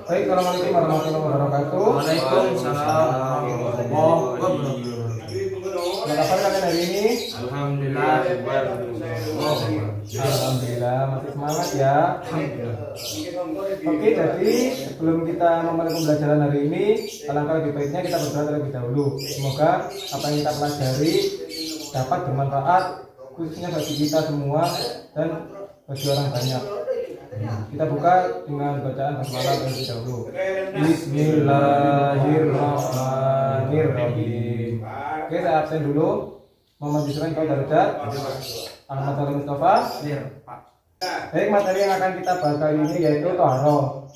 Baik, assalamualaikum warahmatullahi wabarakatuh. Waalaikumsalam warahmatullahi wabarakatuh. Apa kabar kalian hari ini? Alhamdulillah. Alhamdulillah, masih semangat ya. Oke, jadi sebelum kita memulai pembelajaran hari ini, alangkah lebih baiknya kita berdoa terlebih dahulu. Semoga apa yang kita pelajari dapat bermanfaat khususnya bagi kita semua dan bagi orang banyak. Kita buka dengan bacaan basmalah terlebih dahulu. Bismillahirrahmanirrahim. Oke, saya absen dulu. Muhammad Yusran Kau Darajat, Ahmad Salim Mustafa. Baik, materi yang akan kita bahas kali ini yaitu Toharoh.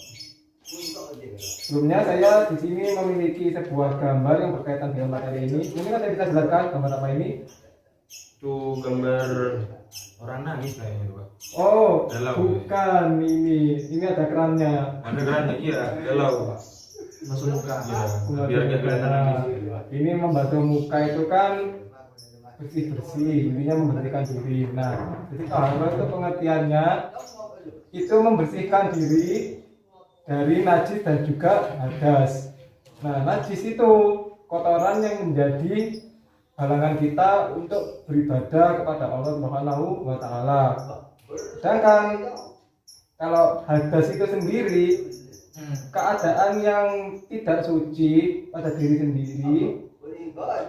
Sebelumnya saya di sini memiliki sebuah gambar yang berkaitan dengan materi ini. Mungkin ada bisa jelaskan gambar apa ini? Itu gambar orang nangis kayaknya itu, Pak. Oh, Galau. bukan ini. Ini ada kerannya. Ada kerannya, iya, galau. Masuk muka. Iya, biar nggak kelihatan nangis. Ini membantu muka itu kan bersih-bersih, intinya membersihkan diri. Nah, jadi kalau itu pengertiannya itu membersihkan diri dari najis dan juga hadas. Nah, najis itu kotoran yang menjadi halangan kita untuk beribadah kepada Allah Subhanahu wa taala. Sedangkan kalau hadas itu sendiri keadaan yang tidak suci pada diri sendiri,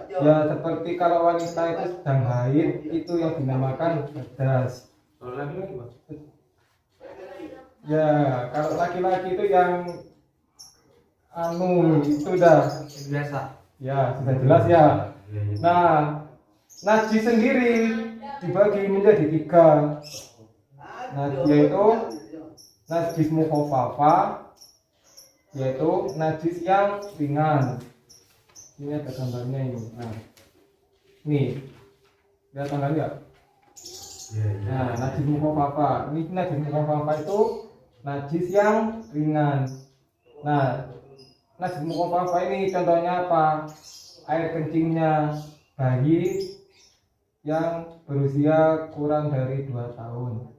ya seperti kalau wanita itu sedang haid, itu yang dinamakan hadas. Kalau laki-laki, Pak? Ya, kalau laki-laki itu yang itu dah Biasa. ya sudah jelas ya. Nah, najis sendiri dibagi menjadi 3. Nah, yaitu najis mukhaffafa, yaitu najis yang ringan. Ini ada gambarnya ini. Nah, nih, lihat tanggal nggak? Nah, najis mukhaffafa. Ini najis mukhaffafa itu najis yang ringan. Nah, najis mukhaffafa ini contohnya apa? Air kencingnya bayi yang berusia kurang dari 2 tahun.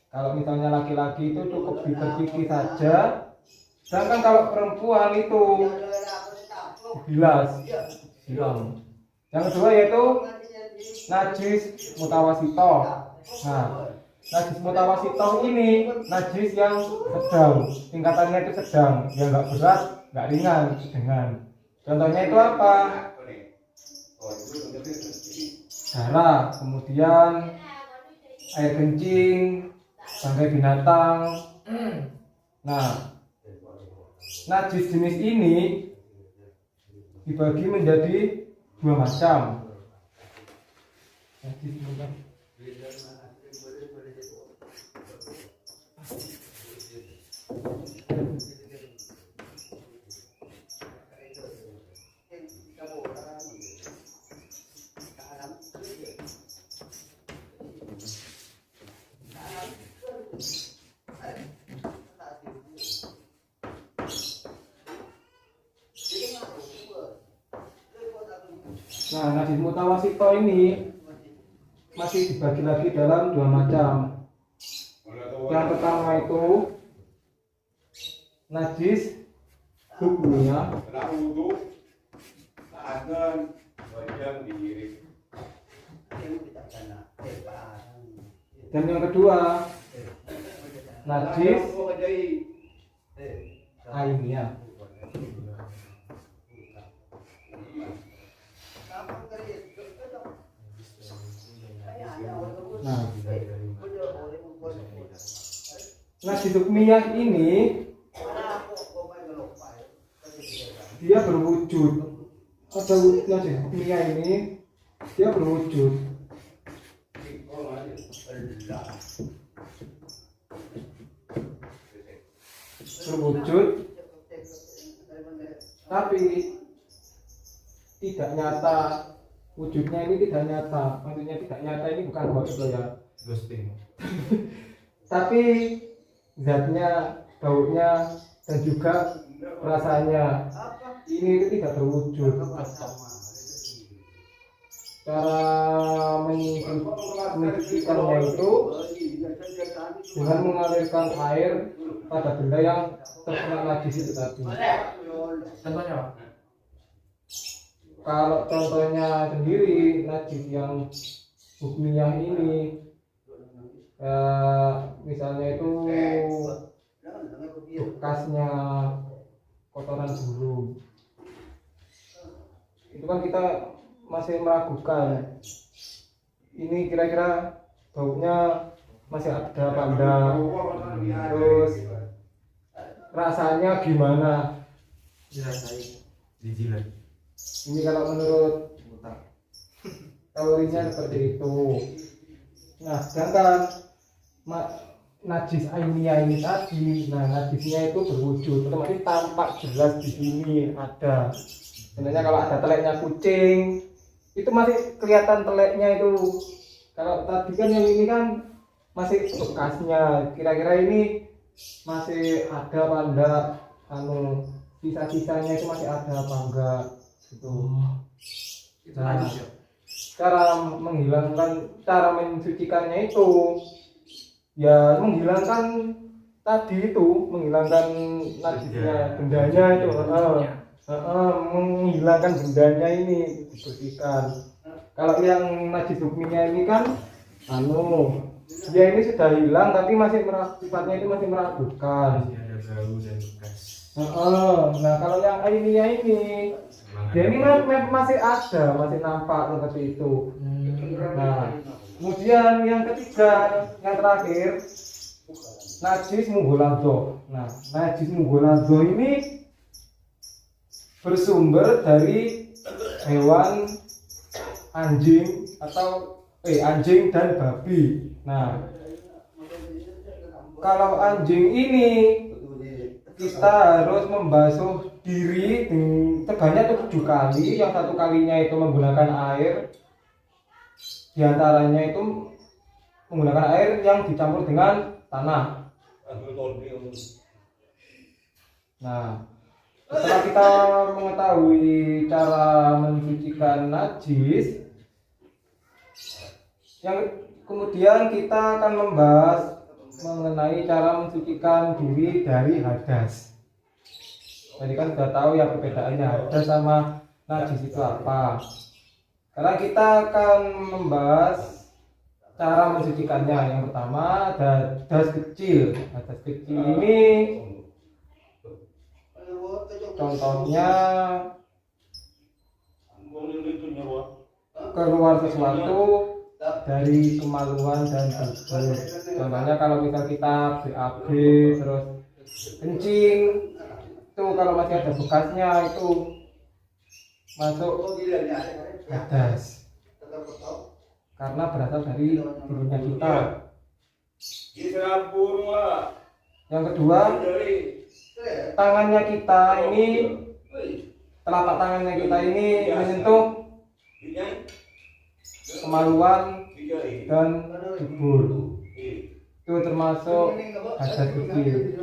Kalau misalnya laki-laki itu cukup diperciki saja. Sedangkan kalau perempuan itu bilas, siram. Yang kedua yaitu najis mutawasitoh. Nah, najis mutawasitoh ini najis yang sedang, tingkatannya itu sedang, yang nggak berat, nggak ringan, sedang. Contohnya itu apa? Darah, kemudian air kencing, bangkai binatang. Nah, najis jenis ini dibagi menjadi 2 macam. Najis Nah, najis mutawasito ini masih dibagi lagi dalam 2 macam. Yang pertama itu najis hukmiyah. Dan yang kedua najis ainiyah. Nah, najis hukmiyah ini dia berwujud. Pada najis hukmiyah ini dia berwujud. Tapi tidak nyata. Wujudnya ini tidak nyata. Maksudnya tidak nyata ini bukan hoax ya. Ghosting. Tapi zatnya, baunya, dan juga rasanya ini itu tidak berwujud. cara mensucikannya itu dengan mengalirkan air pada benda yang terkena najis itu tadi. Contohnya apa? Kalau contohnya sendiri najis yang hukmiyah ini, misalnya itu bekasnya kotoran burung, itu kan kita masih meragukan ini kira-kira baunya masih ada apa enggak, terus rasanya gimana, Dirasain, dijilat. ini kalau menurut teorinya seperti itu. Nah sedangkan najis ainiyah ini tadi, nah najisnya itu berwujud, otomatis tampak jelas di sini ada. Sebenarnya kalau ada teleknya kucing, itu masih kelihatan teleknya itu. Kalau tadi kan yang ini kan masih bekasnya, kira-kira ini masih ada apa enggak, sisa-sisanya itu masih ada apa enggak gitu. Nah, cara mensucikannya itu ya menghilangkan tadi itu, menghilangkan najisnya bendanya itu, menghilangkan bendanya ini dibersihkan. Kalau yang najis hukminya ini kan ya ini sudah hilang tapi masih sifatnya itu masih meragukan. Masih ada bau dan bekas. Nah kalau yang ainiyah ini ya ini masih ada, masih nampak seperti itu. Nah kemudian yang ketiga, yang terakhir, najis mughaladzah. Nah najis mughaladzah ini bersumber dari hewan anjing anjing dan babi. Nah kalau anjing ini kita harus membasuh diri sebanyak 7 kali. Yang 1 kalinya itu menggunakan air, diantaranya itu menggunakan air yang dicampur dengan tanah. Nah setelah kita mengetahui cara mensucikan najis, yang kemudian kita akan membahas mengenai cara mensucikan diri dari hadas. Jadi kan sudah tahu ya perbedaannya hadas sama najis itu apa. Sekarang kita akan membahas cara mensucikannya. Yang pertama ada hadas kecil. Hadas kecil ini contohnya keluar sesuatu dari kemaluan dan dubur. Contohnya kalau misal kita BAB terus kencing, itu kalau masih ada bekasnya itu masuk hadas karena berasal dari dirinya kita. Yang kedua, tangannya kita ini, telapak tangannya kita ini menyentuh kemaluan dan dubur, itu termasuk hadas kecil.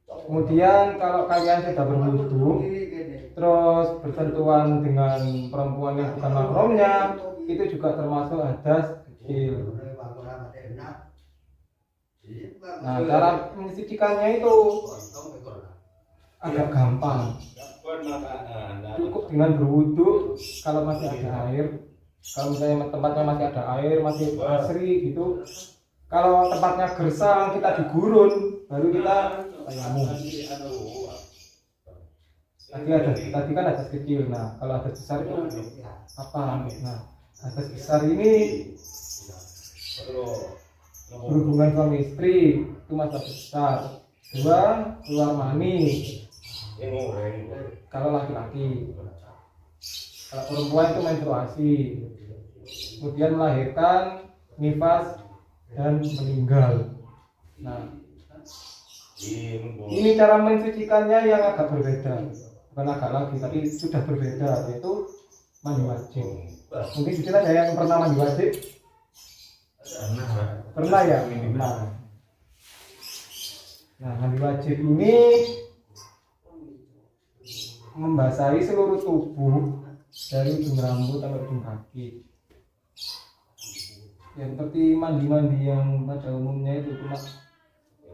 Kemudian kalau kalian sudah berwudu terus bersentuhan dengan perempuan yang bukan mahramnya, itu juga termasuk hadas kecil. Nah cara mensucikannya itu agak gampang, cukup dengan berwudu kalau masih ada air. Kalau misalnya tempatnya masih ada air, masih asri gitu, kalau tempatnya gersang kita digurun, baru kita tayamum. Tadi kan hadas kecil. Nah kalau hadas besar itu apa? Nah hadas besar ini berhubungan suami istri, itu masalah besar. 2, keluar mani kalau laki-laki. Kalau perempuan itu menstruasi, kemudian melahirkan, nifas, dan meninggal. Nah ini cara mensucikannya yang agak berbeda, bukan agak lagi tapi sudah berbeda, yaitu mandi wajib. Mungkin di sini ada yang pernah mandi wajib? Pernah ya? Nah mandi wajib ini membasahi seluruh tubuh dari ujung rambut sampai ujung kaki. Ya seperti mandi-mandi yang pada umumnya itu, cuma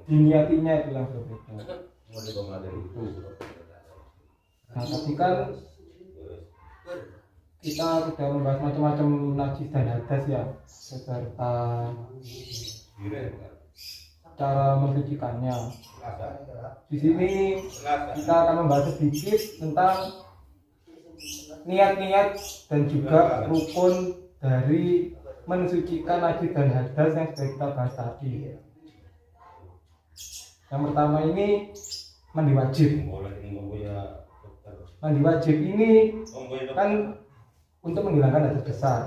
diniatinya itu yang berbeda. Nah, tapi kan kita sudah membahas macam-macam najis dan hadas ya, beserta cara mensucikannya. Di sini kita akan membahas sedikit tentang niat-niat dan juga rukun dari mensucikan najis dan hadas yang sudah kita bahas tadi. Yang pertama ini mandi wajib. Mandi wajib ini kan untuk menghilangkan hadas besar.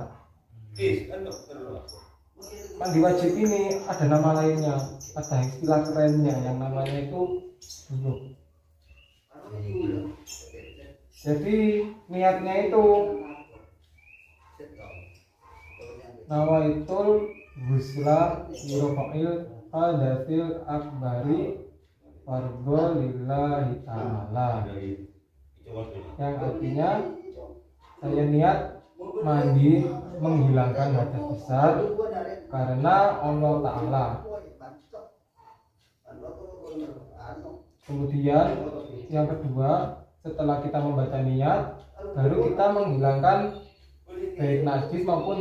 Mandi wajib ini ada nama lainnya, ada istilah kerennya yang namanya itu junub. Jadi niatnya itu nawaitul ghusla lirafa'il hadasil akbari fardhu lillahi ta'ala, yang artinya saya niat mandi menghilangkan hadas besar karena Allah Ta'ala. Kemudian yang kedua, setelah kita membaca niat, baru kita menghilangkan baik najis maupun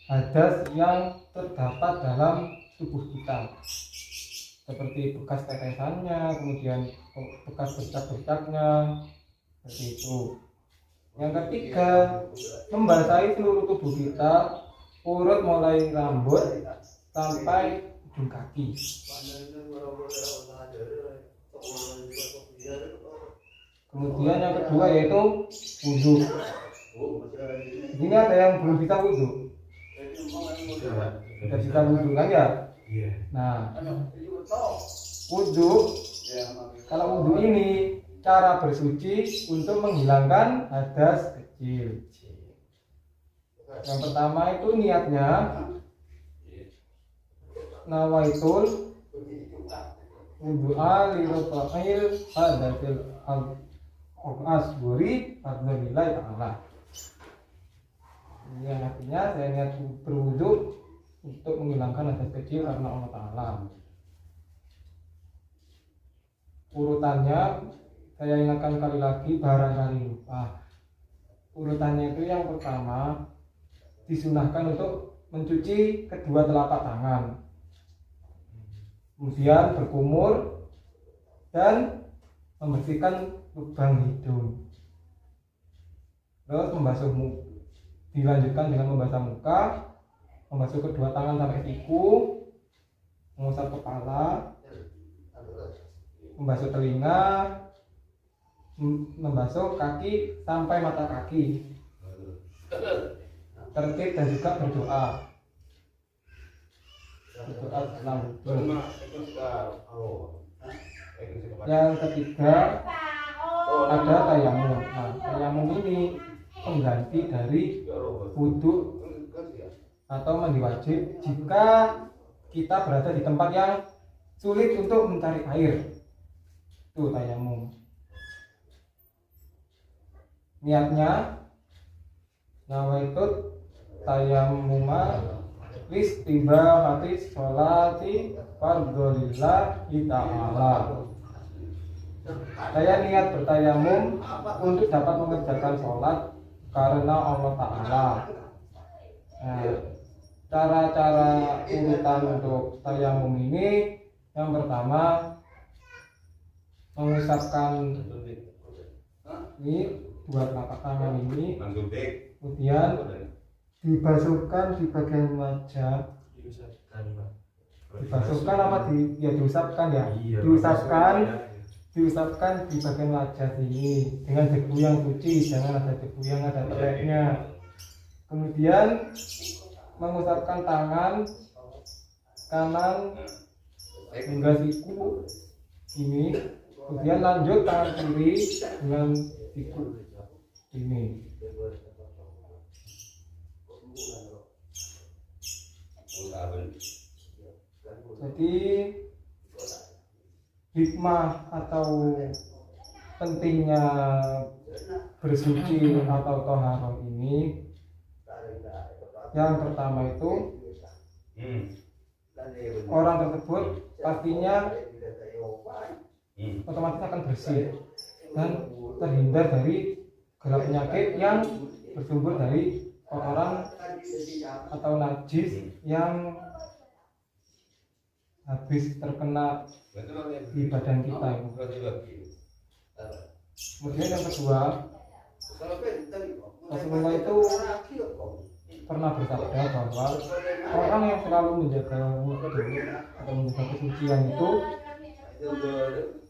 hadas yang terdapat dalam tubuh kita, seperti bekas tetesannya, kemudian bekas bercak-bercaknya, seperti itu. Yang ketiga, membasahi seluruh tubuh kita, urut mulai rambut sampai ujung kaki. Kemudian yang kedua yaitu wudhu. Ini ada yang belum bisa wudhu. Tidak bisa wudhu kan ya? Nah, wudhu, kalau wudhu ini cara bersuci untuk menghilangkan hadas kecil. Yang pertama itu niatnya nawaitul wudhu'a lirafa'il hadasil asburi fardholillahi ta'ala. Ini artinya saya niat berwudhu untuk menghilangkan hadas kecil karena Allah Ta'ala. Urutannya saya ingatkan kali lagi, barangkali lupa. Urutannya itu yang pertama disunahkan untuk mencuci kedua telapak tangan, kemudian berkumur dan membersihkan lubang hidung. Terus membasuh muka, dilanjutkan dengan membasuh muka, membasuh kedua tangan sampai siku, mengusap kepala, membasuh telinga, membasuh kaki sampai mata kaki, tertib dan juga berdoa. Berdoa setelah wudhu. Yang ketiga ada tayamum. Nah, tayamum ini pengganti dari wudhu atau mandi wajib jika kita berada di tempat yang sulit untuk mencari air. Itu tayamum. Niatnya nawaitut tayammuma listibahati sholati fardholillahi ta'ala. Saya niat bertayamum untuk dapat mengerjakan sholat karena Allah Ta'ala. Nah, cara-cara urutan untuk tayamum ini, yang pertama mengusapkan ini dua telapak tangan ini, kemudian dibasuhkan di bagian wajah. Dibasuhkan apa diusapkan ya? Diusapkan di bagian wajah sini dengan debu yang suci, jangan ada debu yang ada teleknya. Kemudian mengusapkan tangan kanan hingga siku ini, kemudian lanjut tangan kiri dengan siku ini. Jadi hikmah atau pentingnya bersuci atau toharoh ini, yang pertama itu orang tersebut pastinya otomatis akan bersih dan terhindar dari segala penyakit yang bersumber dari kotoran atau najis yang habis terkena di badan kita. Kemudian yang kedua, Rasulullah itu pernah bersabda bahwa orang yang selalu menjaga wudu atau menjaga kesucian itu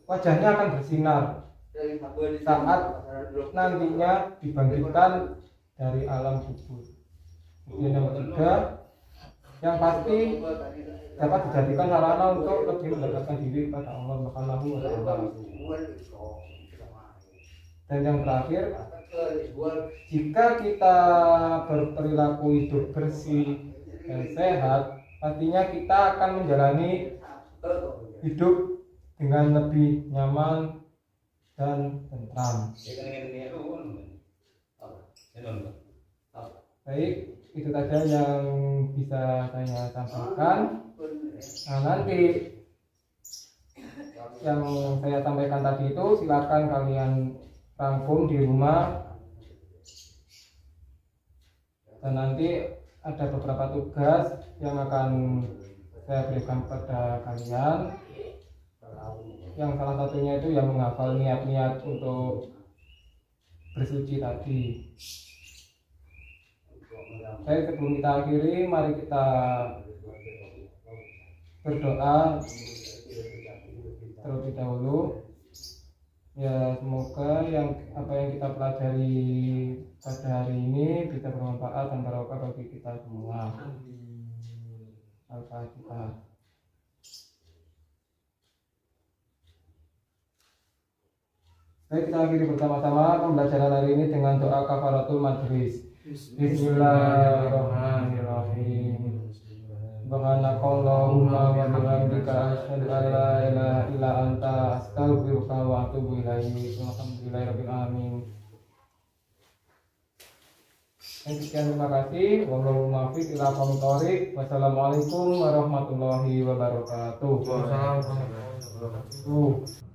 wajahnya akan bersinar saat nantinya dibangkitkan dari alam kubur. Kemudian yang ketiga, yang pasti dapat dijadikan sarana untuk lebih mendekatkan diri kepada Allah Subhanahu wa Ta'ala. Dan yang terakhir, jika kita berperilaku hidup bersih dan sehat, pastinya kita akan menjalani hidup dengan lebih nyaman dan tentram. Baik, itu saja yang bisa saya sampaikan. Nah, nanti yang saya sampaikan tadi itu silakan kalian rangkum di rumah, dan nanti ada beberapa tugas yang akan saya berikan kepada kalian. Yang salah satunya itu yang menghafal niat-niat untuk bersuci tadi. Baik, sebelum kita akhiri, mari kita berdoa terlebih dahulu. Ya, semoga apa yang kita pelajari pada hari ini bisa bermanfaat dan barokah bagi kita semua. Al-Fatihah. Baik, kita akhiri bersama-sama pembelajaran hari ini dengan doa kafaratul majlis. Bismillahirrahmanirrahim. Subhanakallahumma wa bihamdika asyhadu an la ilaha illa anta astaghfiruka wa atubu ilaik. Alhamdulillahirabbil alamin. Sekian, terima kasih. Wallahu muwaffiq ila aqwamit thoriq. Wassalamualaikum warahmatullahi wabarakatuh. Waalaikumsalam warahmatullahi wabarakatuh.